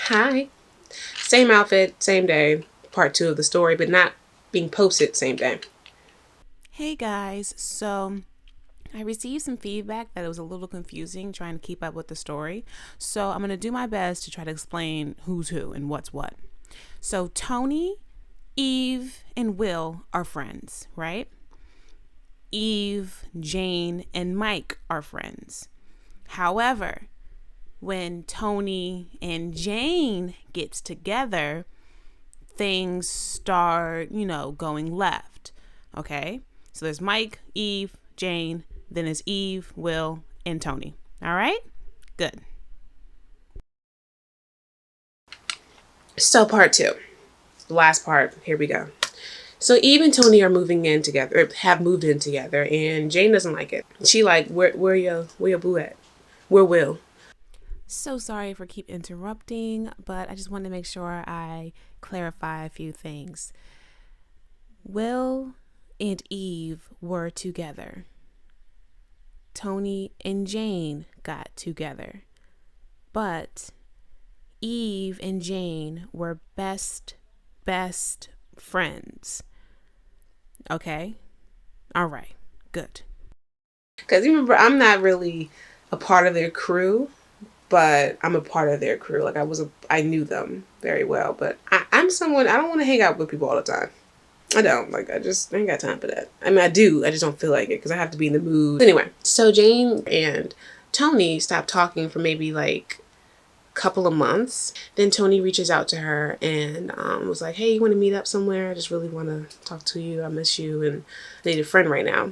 Hi. Same outfit, same day, part 2 of the story, but not being posted same day. Hey guys, so I received some feedback that it was a little confusing trying to keep up with the story. So I'm going to do my best to try to explain who's who and what's what. So Tony, Eve, and Will are friends, right? Eve, Jane, and Mike are friends. However, when Tony and Jane gets together, things start, going left. Okay? So there's Mike, Eve, Jane, then there's Eve, Will, and Tony. All right? Good. So part 2. The last part. Here we go. So Eve and Tony are moving in together, or have moved in together, and Jane doesn't like it. She like, where your boo at? Where Will? So sorry for keep interrupting, but I just wanted to make sure I clarify a few things. Will and Eve were together. Tony and Jane got together. But Eve and Jane were best friends. Okay? All right. Good. Because you remember, I'm not really a part of their crew, but I'm a part of their crew. Like I knew them very well, but I'm someone, I don't want to hang out with people all the time. I don't. Like, I ain't got time for that. I mean, I do. I just don't feel like it because I have to be in the mood. Anyway, so Jane and Tony stopped talking for maybe like a couple of months. Then Tony reaches out to her and was like, hey, you want to meet up somewhere? I just really want to talk to you. I miss you and I need a friend right now.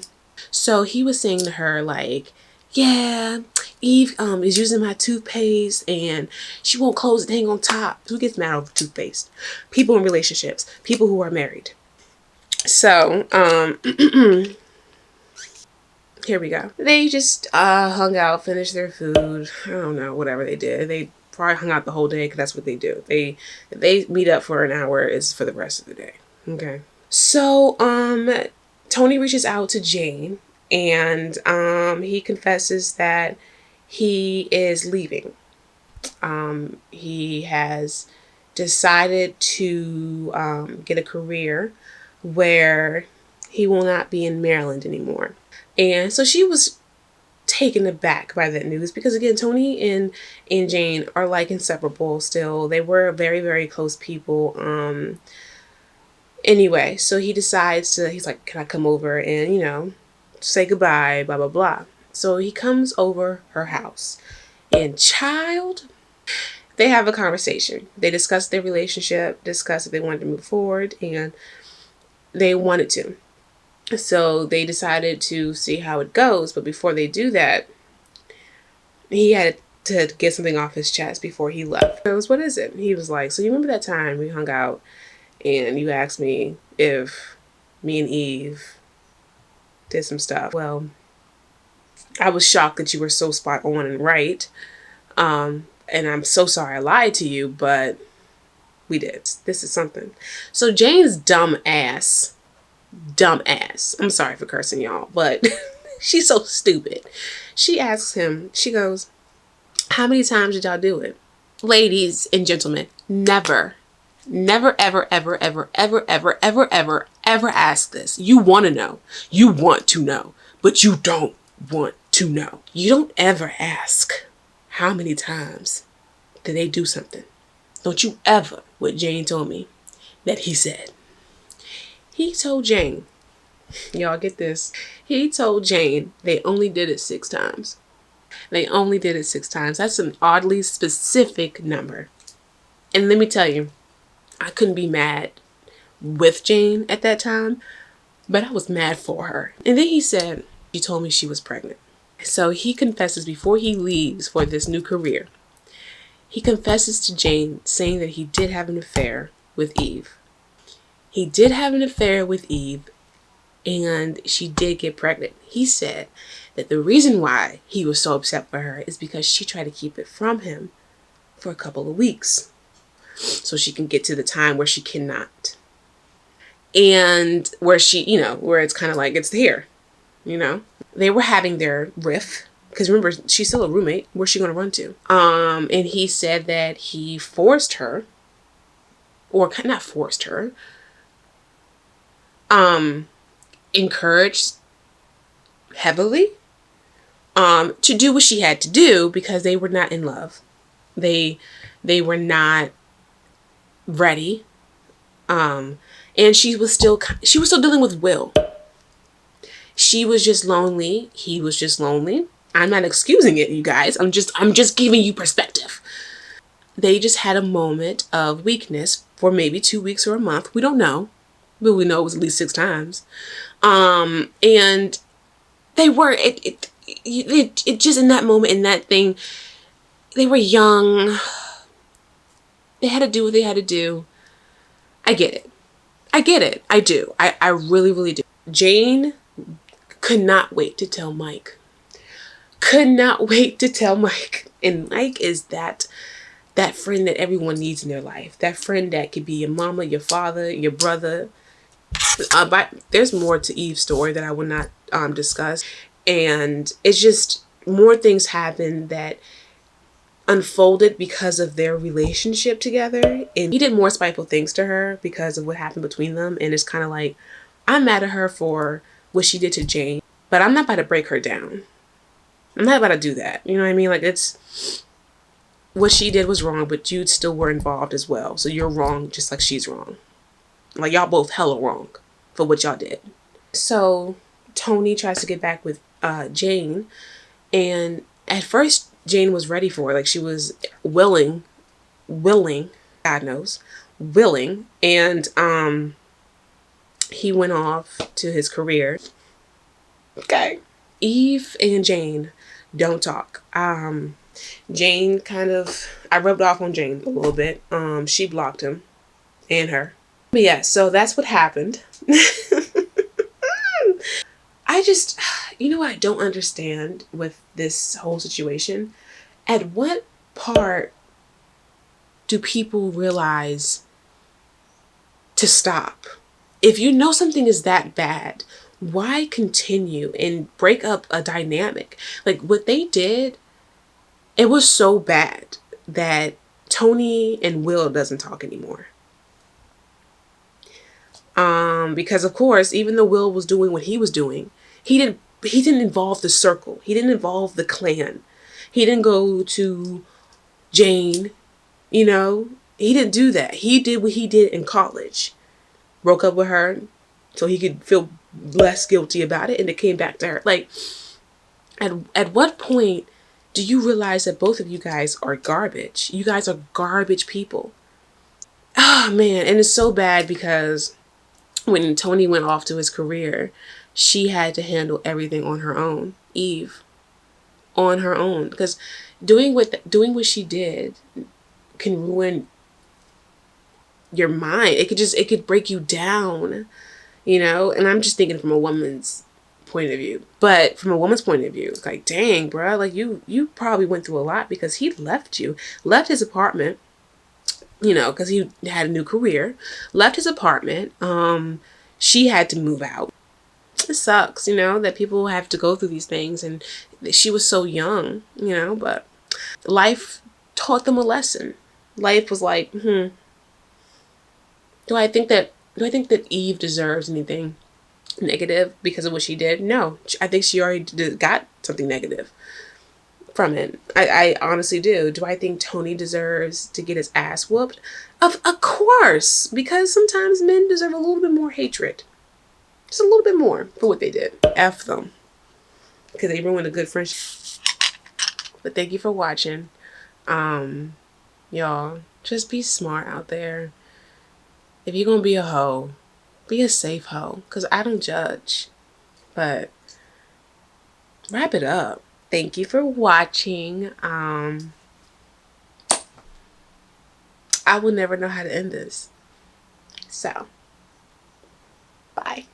So he was saying to her, like, yeah, Eve is using my toothpaste and she won't close the thing on top. Who gets mad over toothpaste? People in relationships. People who are married. So, here we go. They just hung out, finished their food. I don't know, whatever they did. They probably hung out the whole day because that's what they do. If they meet up for an hour, it's for the rest of the day. Okay. So, Tony reaches out to Jane and he confesses that he is leaving. He has decided to get a career where he will not be in Maryland anymore. And so she was taken aback by that news because, again, Tony and Jane are like inseparable still. They were very, very close people. Anyway, so he's like, can I come over and, say goodbye, blah, blah, blah. So he comes over her house and they have a conversation. They discuss their relationship, discuss if they wanted to move forward, and they wanted to. So they decided to see how it goes. But before they do that, he had to get something off his chest before he left. He goes, what is it? He was like, so you remember that time we hung out and you asked me if me and Eve did some stuff? Well, I was shocked that you were so spot on and right. And I'm so sorry I lied to you, but we did. This is something. So Jane's dumb ass, I'm sorry for cursing y'all, but she's so stupid. She asks him, she goes, how many times did y'all do it? Ladies and gentlemen, never, ever, ever, ever, ever, ever, ever, ever, ever ask this. You want to know. You want to know, but you don't want to know. You don't ever ask how many times did they do something. Don't you ever, what Jane told me, that he said. He told Jane, y'all get this, he told Jane they only did it 6 times. They only did it 6 times. That's an oddly specific number. And let me tell you, I couldn't be mad with Jane at that time, but I was mad for her. And then he said, she told me she was pregnant. So he confesses before he leaves for this new career. He confesses to Jane saying that he did have an affair with Eve. He did have an affair with Eve and she did get pregnant. He said that the reason why he was so upset with her is because she tried to keep it from him for a couple of weeks so she can get to the time where she cannot. And where she, where it's kind of like it's here, They were having their riff because remember, she's still a roommate. Where's she going to run to? And he said that he forced her, or not forced her, encouraged heavily, to do what she had to do because they were not in love. They were not ready. And she was still dealing with Will. She was just lonely. He was just lonely. I'm not excusing it, you guys. I'm just giving you perspective. They just had a moment of weakness for maybe 2 weeks or a month. We don't know, but we know it was at least 6 times. And they were it just in that moment, in that thing, they were young. They had to do what they had to do. I get it. I do. I really, really do. Jane could not wait to tell Mike. Could not wait to tell Mike. And Mike is that friend that everyone needs in their life. That friend that could be your mama, your father, your brother. But there's more to Eve's story that I will not discuss. And it's just more things happen that unfolded because of their relationship together. And he did more spiteful things to her because of what happened between them. And it's kind of like, I'm mad at her for what she did to Jane, but I'm not about to break her down. I'm not about to do that. You know what I mean? Like, it's what she did was wrong, but you still were involved as well. So you're wrong just like she's wrong. Like, y'all both hella wrong for what y'all did. So Tony tries to get back with Jane, and at first Jane was ready for it. Like, she was willing, God knows, willing. And he went off to his career. Okay. Eve and Jane don't talk. Jane kind of, I rubbed off on Jane a little bit. She blocked him and her. But yeah, so that's what happened. I just, you know what I don't understand with this whole situation? At what part do people realize to stop? If you know something is that bad, why continue and break up a dynamic? Like, what they did, it was so bad that Tony and Will doesn't talk anymore. Because of course, even though Will was doing what he was doing, he didn't involve the circle. He didn't involve the clan. He didn't go to Jane, you know? He didn't do that. He did what he did in college. Broke up with her so he could feel less guilty about it, and it came back to her. Like, at what point do you realize that both of you guys are garbage? You guys are garbage people. Oh man, and it's so bad because when Tony went off to his career, she had to handle everything on her own. Eve, on her own, because doing what she did can ruin your mind. It could break you down, you know. And I'm just thinking from a woman's point of view. But from a woman's point of view, it's like, dang, bro, like you probably went through a lot because he left his apartment, you know, because he had a new career, left his apartment. She had to move out. It sucks, you know, that people have to go through these things, and she was so young, you know, but life taught them a lesson. Life was like, do I think that Eve deserves anything negative because of what she did? No, I think she already got something negative from it. I honestly do. Do I think Tony deserves to get his ass whooped? Of course, because sometimes men deserve a little bit more hatred. Just a little bit more for what they did. F them. Because they ruined a good friendship. But thank you for watching. Y'all, just be smart out there. If you're gonna be a hoe, be a safe hoe. Because I don't judge. But wrap it up. Thank you for watching. I will never know how to end this. So, bye.